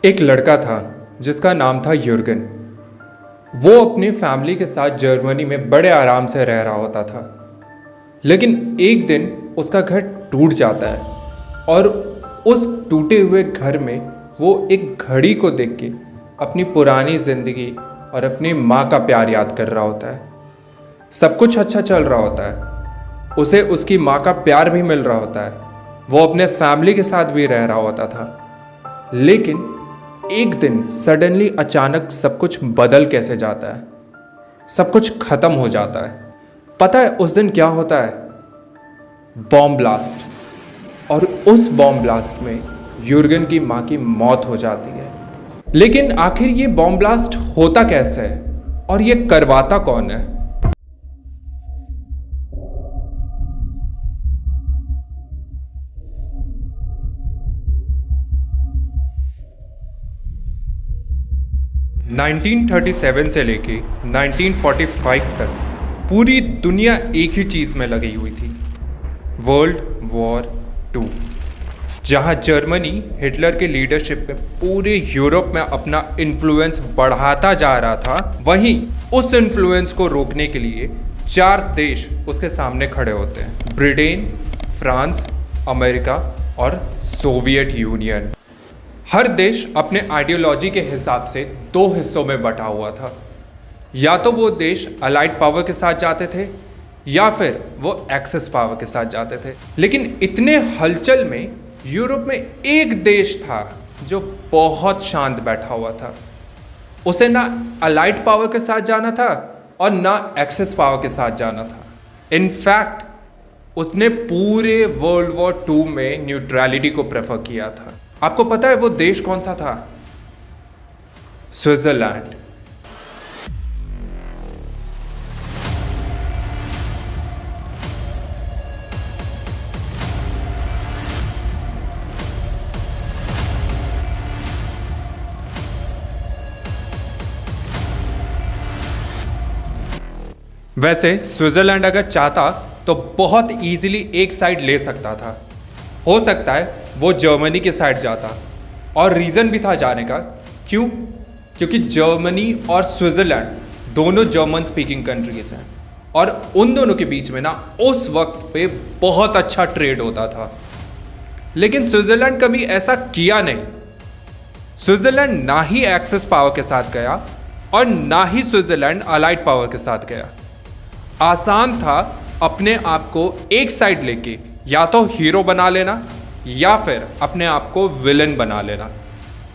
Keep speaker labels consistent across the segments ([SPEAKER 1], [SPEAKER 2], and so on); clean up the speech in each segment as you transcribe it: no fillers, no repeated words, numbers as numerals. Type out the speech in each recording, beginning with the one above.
[SPEAKER 1] एक लड़का था जिसका नाम था युर्गन। वो अपनी फैमिली के साथ जर्मनी में बड़े आराम से रह रहा होता था। लेकिन एक दिन उसका घर टूट जाता है और उस टूटे हुए घर में वो एक घड़ी को देख के अपनी पुरानी ज़िंदगी और अपनी माँ का प्यार याद कर रहा होता है। सब कुछ अच्छा चल रहा होता है, उसे उसकी माँ का प्यार भी मिल रहा होता है, वो अपने फैमिली के साथ भी रह रहा होता था। लेकिन एक दिन सडनली अचानक सब कुछ बदल कैसे जाता है, सब कुछ खत्म हो जाता है। पता है उस दिन क्या होता है? Bomb blast. और उस बॉम्ब ब्लास्ट में युर्गन की माँ की मौत हो जाती है। लेकिन आखिर ये बॉम्ब ब्लास्ट होता कैसे है और ये करवाता कौन है? (1937) से लेके 1945 तक पूरी दुनिया एक ही चीज़ में लगी हुई थी, वर्ल्ड वॉर 2, जहां जर्मनी हिटलर के लीडरशिप में पूरे यूरोप में अपना इन्फ्लुएंस बढ़ाता जा रहा था। वहीं उस इन्फ्लुएंस को रोकने के लिए 4 देश उसके सामने खड़े होते हैं: ब्रिटेन, फ्रांस, अमेरिका और सोवियत यूनियन। हर देश अपने आइडियोलॉजी के हिसाब से 2 हिस्सों में बटा हुआ था। या तो वो देश अलाइड पावर के साथ जाते थे या फिर वो एक्सेस पावर के साथ जाते थे। लेकिन इतने हलचल में यूरोप में एक देश था जो बहुत शांत बैठा हुआ था। उसे ना अलाइड पावर के साथ जाना था और ना एक्सेस पावर के साथ जाना था। इनफैक्ट उसने पूरे वर्ल्ड वॉर 2 में न्यूट्रलिटी को प्रेफर किया था। आपको पता है वो देश कौन सा था? स्विट्जरलैंड। वैसे स्विट्जरलैंड अगर चाहता तो बहुत इजीली एक साइड ले सकता था। हो सकता है वो जर्मनी के साइड जाता, और रीज़न भी था जाने का। क्यों? क्योंकि जर्मनी और स्विट्ज़रलैंड दोनों जर्मन स्पीकिंग कंट्रीज हैं और उन दोनों के बीच में ना उस वक्त पे बहुत अच्छा ट्रेड होता था। लेकिन स्विट्ज़रलैंड कभी ऐसा किया नहीं। स्विट्ज़रलैंड ना ही एक्सेस पावर के साथ गया और ना ही स्विट्ज़रलैंड अलाइड पावर के साथ गया। आसान था अपने आप को एक साइड लेके या तो हीरो बना लेना या फिर अपने आप को विलन बना लेना।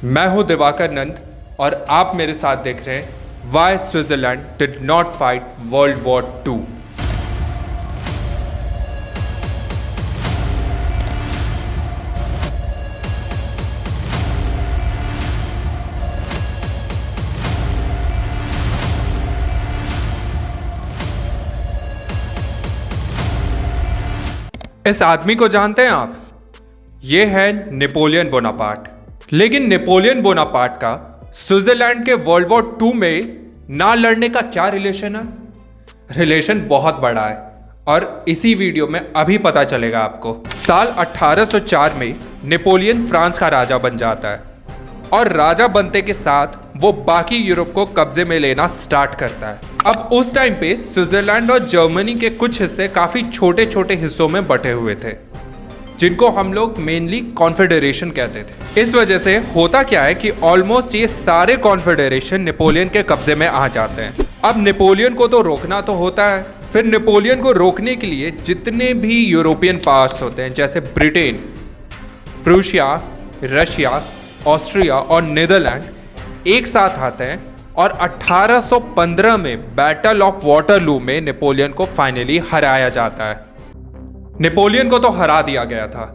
[SPEAKER 1] मैं हूं दिवाकर नंद और आप मेरे साथ देख रहे हैं why Switzerland did not fight world war 2। इस आदमी को जानते हैं आप? ये है नेपोलियन बोनापार्ट। लेकिन नेपोलियन बोनापार्ट का स्विट्जरलैंड के वर्ल्ड वॉर 2 में ना लड़ने का क्या रिलेशन है? रिलेशन बहुत बड़ा है और इसी वीडियो में अभी पता चलेगा आपको। साल 1804 में नेपोलियन फ्रांस का राजा बन जाता है और राजा बनते के साथ वो बाकी यूरोप को कब्जे में लेना स्टार्ट करता है। अब उस टाइम पे स्विट्जरलैंड और जर्मनी के कुछ हिस्से काफी छोटे छोटे हिस्सों में बटे हुए थे, जिनको हम लोग मेनली कॉन्फेडरेशन कहते थे। इस वजह से होता क्या है कि ऑलमोस्ट ये सारे कॉन्फेडरेशन नेपोलियन के कब्जे में आ जाते हैं। अब नेपोलियन को तो रोकना तो होता है। फिर नेपोलियन को रोकने के लिए जितने भी यूरोपियन पावर्स होते हैं, जैसे ब्रिटेन, प्रूशिया, रशिया, ऑस्ट्रिया और नीदरलैंड, एक साथ आते हैं और 1815 में बैटल ऑफ वाटरलू में नेपोलियन को फाइनली हराया जाता है। नेपोलियन को तो हरा दिया गया था,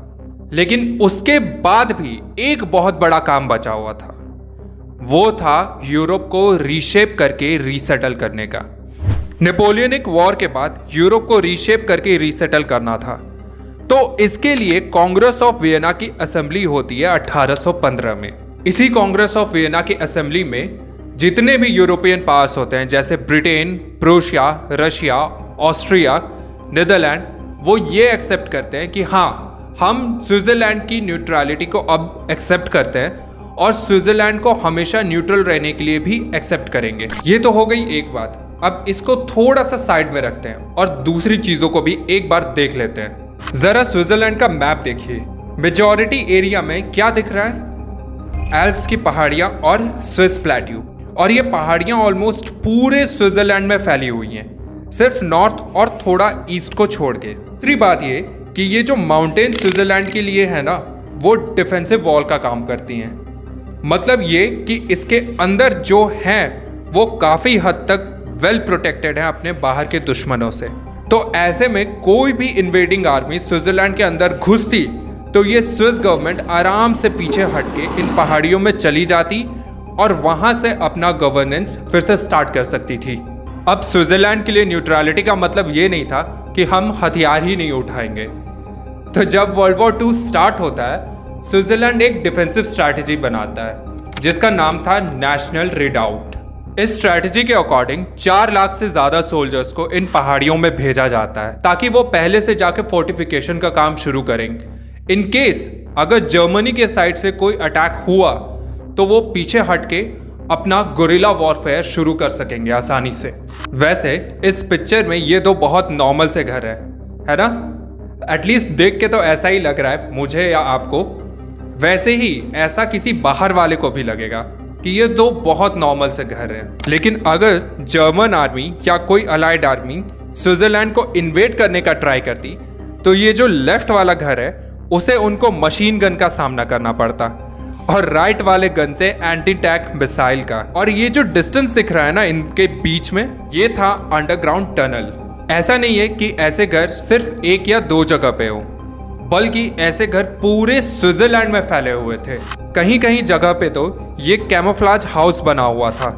[SPEAKER 1] लेकिन उसके बाद भी एक बहुत बड़ा काम बचा हुआ था। वो था यूरोप को रीशेप करके रीसेटल करने का। नेपोलियनिक वॉर के बाद यूरोप को रीशेप करके रीसेटल करना था, तो इसके लिए कांग्रेस ऑफ वियना की असेंबली होती है 1815 में। इसी कांग्रेस ऑफ वियना की असेंबली में जितने भी यूरोपियन पावर्स होते हैं, जैसे Britain, Prussia, Russia, Austria, Netherland, वो ये एक्सेप्ट करते हैं कि हाँ, हम स्विट्जरलैंड की न्यूट्रलिटी को अब एक्सेप्ट करते हैं और स्विट्जरलैंड को हमेशा न्यूट्रल रहने के लिए भी एक्सेप्ट करेंगे। ये तो हो गई एक बात। अब इसको थोड़ा सा साइड में रखते हैं और दूसरी चीजों को भी एक बार देख लेते हैं। जरा स्विट्जरलैंड का मैप देखिए। मेजॉरिटी एरिया में क्या दिख रहा है? एल्प्स की पहाड़ियां और स्विस प्लेट्यू। और ये पहाड़ियां ऑलमोस्ट पूरे स्विट्जरलैंड में फैली हुई हैं, सिर्फ नॉर्थ और थोड़ा ईस्ट को छोड़ के। दूसरी बात ये कि ये जो माउंटेन स्विट्जरलैंड के लिए है ना, वो डिफेंसिव वॉल का काम करती हैं। मतलब ये कि इसके अंदर जो हैं वो काफ़ी हद तक वेल प्रोटेक्टेड है अपने बाहर के दुश्मनों से। तो ऐसे में कोई भी इन्वेडिंग आर्मी स्विट्जरलैंड के अंदर घुसती तो ये स्विस गवर्नमेंट आराम से पीछे हटके इन पहाड़ियों में चली जाती और वहां से अपना गवर्नेंस फिर से स्टार्ट कर सकती थी। अब स्विट्जरलैंड के लिए न्यूट्रलिटी का मतलब ये नहीं था कि हम हथियार ही नहीं उठाएंगे। तो जब वर्ल्ड वॉर 2 स्टार्ट होता है, स्विट्जरलैंड एक डिफेंसिव स्ट्रैटेजी बनाता है जिसका नाम था नेशनल रिडाउट। इस स्ट्रैटेजी के अकॉर्डिंग 4 लाख से ज्यादा सोल्जर्स को इन पहाड़ियों में भेजा जाता है ताकि वो पहले से जाके फोर्टिफिकेशन का काम शुरू करें। इन केस अगर जर्मनी के साइड से कोई अटैक हुआ तो वो पीछे हटके अपना गुरिल्ला वॉरफेयर शुरू कर सकेंगे आसानी से। वैसे इस पिक्चर में ये 2 बहुत नॉर्मल से घर है ना? एटलीस्ट देख के तो ऐसा ही लग रहा है मुझे या आपको। वैसे ही ऐसा किसी बाहर वाले को भी लगेगा कि ये 2 बहुत नॉर्मल से घर हैं। लेकिन अगर जर्मन आर्मी या कोई अलाइड आर्मी स्विट्जरलैंड को इन्वेड करने का ट्राई करती तो ये जो लेफ्ट वाला घर है उसे उनको मशीन गन का सामना करना पड़ता और राइट वाले गन से एंटी टैंक मिसाइल का। और ये जो डिस्टेंस दिख रहा है ना इनके बीच में, ये था अंडरग्राउंड टनल। ऐसा नहीं है कि ऐसे घर सिर्फ 1 या 2 जगह पे हो, बल्कि ऐसे घर पूरे स्विट्जरलैंड में फैले हुए थे। कहीं कहीं जगह पे तो ये कैमोफ्लाज हाउस बना हुआ था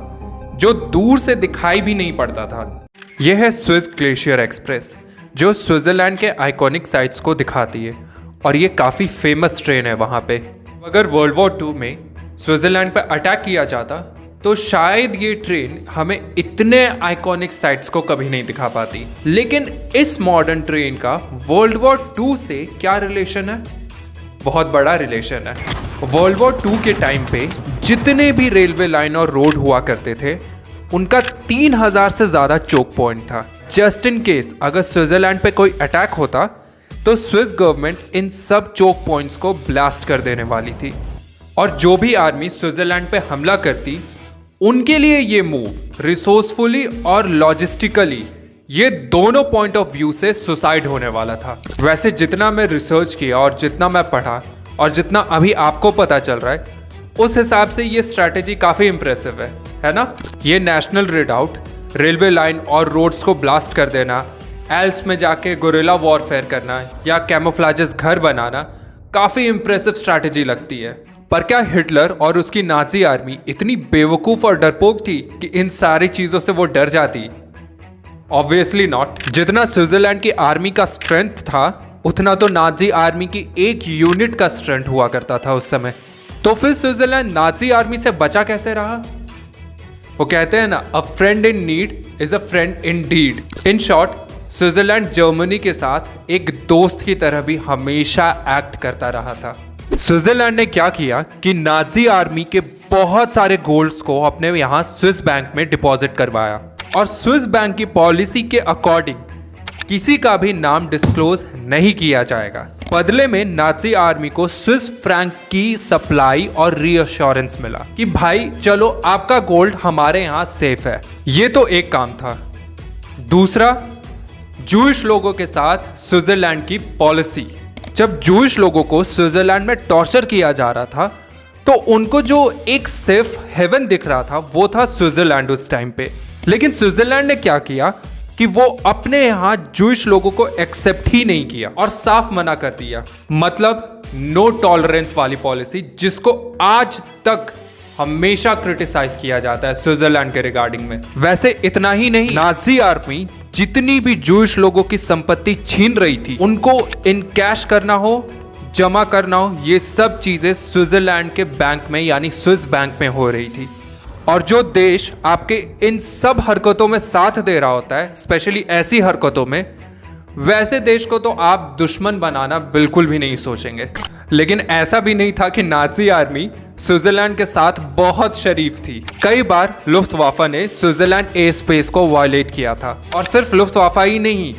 [SPEAKER 1] जो दूर से दिखाई भी नहीं पड़ता था। यह है स्विस ग्लेशियर एक्सप्रेस जो स्विट्जरलैंड के आइकॉनिक साइट्स को दिखाती है और ये काफ़ी फेमस ट्रेन है वहाँ पे। अगर वर्ल्ड वॉर 2 में स्विट्जरलैंड पर अटैक किया जाता तो शायद ये ट्रेन हमें इतने आइकॉनिक साइट्स को कभी नहीं दिखा पाती। लेकिन इस मॉडर्न ट्रेन का वर्ल्ड वॉर 2 से क्या रिलेशन है? बहुत बड़ा रिलेशन है। वर्ल्ड वॉर 2 के टाइम पे जितने भी रेलवे लाइन और रोड हुआ करते थे उनका 3000 से ज़्यादा चोक पॉइंट था। जस्ट इन केस अगर स्विट्जरलैंड पे कोई अटैक होता तो स्विस गवर्नमेंट इन सब चोक पॉइंट्स को ब्लास्ट कर देने वाली थी और जो भी आर्मी स्विट्जरलैंड पे हमला करती उनके लिए ये मूव रिसोर्सफुली और लॉजिस्टिकली ये दोनों पॉइंट ऑफ व्यू से सुसाइड होने वाला था। वैसे जितना मैं रिसर्च किया और जितना मैं पढ़ा और जितना अभी आपको पता चल रहा है उस हिसाब से ये स्ट्रैटेजी काफ़ी इंप्रेसिव है ना? ये नेशनल रिडाउट, रेलवे लाइन और रोड्स को ब्लास्ट कर देना, एल्प्स में जाके गुरिल्ला वॉरफेयर करना या कैमोफ्लाजेस घर बनाना काफ़ी इंप्रेसिव स्ट्रैटेजी लगती है। पर क्या हिटलर और उसकी नाजी आर्मी इतनी बेवकूफ और डरपोक थी कि इन सारी चीजों से वो डर जाती? Obviously not. जितना स्विट्जरलैंड की आर्मी का स्ट्रेंथ था उतना तो नाजी आर्मी की एक यूनिट का स्ट्रेंथ हुआ करता था उस समय। तो फिर स्विट्जरलैंड नाजी आर्मी से बचा कैसे रहा? वो कहते हैं ना, a friend in need is a friend in deed. In short, Switzerland Germany के साथ एक दोस्त की तरह भी हमेशा एक्ट करता रहा था। स्विट्जरलैंड ने क्या किया कि नाजी आर्मी के बहुत सारे गोल्ड्स को अपने यहाँ स्विस बैंक में डिपॉजिट करवाया और स्विस बैंक की पॉलिसी के अकॉर्डिंग किसी का भी नाम डिस्क्लोज नहीं किया जाएगा। बदले में नाजी आर्मी को स्विस फ्रैंक की सप्लाई और रीअश्योरेंस मिला कि भाई चलो आपका गोल्ड हमारे यहाँ सेफ है। ये तो एक काम था। दूसरा, जूइश लोगों के साथ स्विट्जरलैंड की पॉलिसी। जब जूइश लोगों को स्विट्जरलैंड में टॉर्चर किया जा रहा था तो उनको जो एक सेफ हेवन दिख रहा था वो था स्विट्जरलैंड उस टाइम पे। लेकिन स्विट्जरलैंड ने क्या किया कि वो अपने यहाँ जूइश लोगों को एक्सेप्ट ही नहीं किया और साफ मना कर दिया। मतलब नो टॉलरेंस वाली पॉलिसी जिसको आज तक हमेशा क्रिटिसाइज किया जाता है स्विट्जरलैंड के रिगार्डिंग में। वैसे इतना ही नहीं, नाजी आर्मी जितनी भी जूइश लोगों की संपत्ति छीन रही थी उनको इन कैश करना हो, जमा करना हो, ये सब चीजें स्विट्जरलैंड के बैंक में यानी स्विस बैंक में हो रही थी। और जो देश आपके इन सब हरकतों में साथ दे रहा होता है, स्पेशली ऐसी हरकतों में, वैसे देश को तो आप दुश्मन बनाना बिल्कुल भी नहीं सोचेंगे। लेकिन ऐसा भी नहीं था कि नाजी आर्मी स्विट्जरलैंड के साथ बहुत शरीफ थी। कई बार लुफ्तवाफा ने स्विट्जरलैंड एयर स्पेस को वायलेट किया था, और सिर्फ लुफ्तवाफा ही नहीं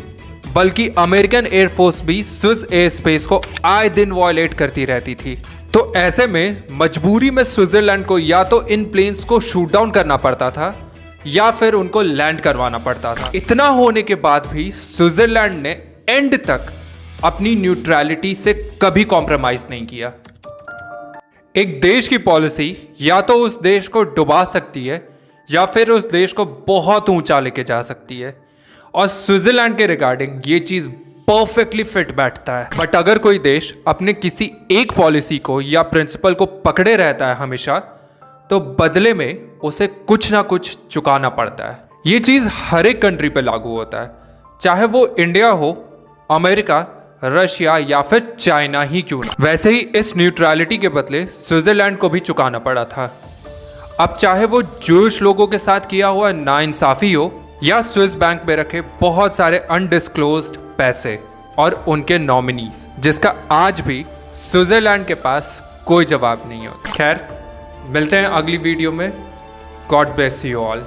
[SPEAKER 1] बल्कि अमेरिकन एयरफोर्स भी स्विस एयर स्पेस को आए दिन वायलेट करती रहती थी। तो ऐसे में मजबूरी में स्विट्जरलैंड को या तो इन प्लेन्स को शूट डाउन करना पड़ता था या फिर उनको लैंड करवाना पड़ता था। इतना होने के बाद भी स्विट्जरलैंड ने एंड तक अपनी न्यूट्रलिटी से कभी कॉम्प्रोमाइज नहीं किया। एक देश की पॉलिसी या तो उस देश को डुबा सकती है या फिर उस देश को बहुत ऊंचा लेके जा सकती है, और स्विट्जरलैंड के रिगार्डिंग ये चीज परफेक्टली फिट बैठता है। बट अगर कोई देश अपने किसी एक पॉलिसी को या प्रिंसिपल को पकड़े रहता है हमेशा, तो बदले में उसे कुछ ना कुछ चुकाना पड़ता है। ये चीज हर एक कंट्री पे लागू होता है, चाहे वो इंडिया हो, अमेरिका, रशिया या फिर चाइना ही क्यों ना। वैसे ही इस न्यूट्रलिटी के बदले स्विट्जरलैंड को भी चुकाना पड़ा था। अब चाहे वो जूश लोगों के साथ किया हुआ नाइंसाफी हो या स्विस बैंक में रखे बहुत सारे अनडिस्क्लोज्ड पैसे और उनके नॉमिनीज, जिसका आज भी स्विट्जरलैंड के पास कोई जवाब नहीं होता। खैर, मिलते हैं अगली वीडियो में। God bless you all.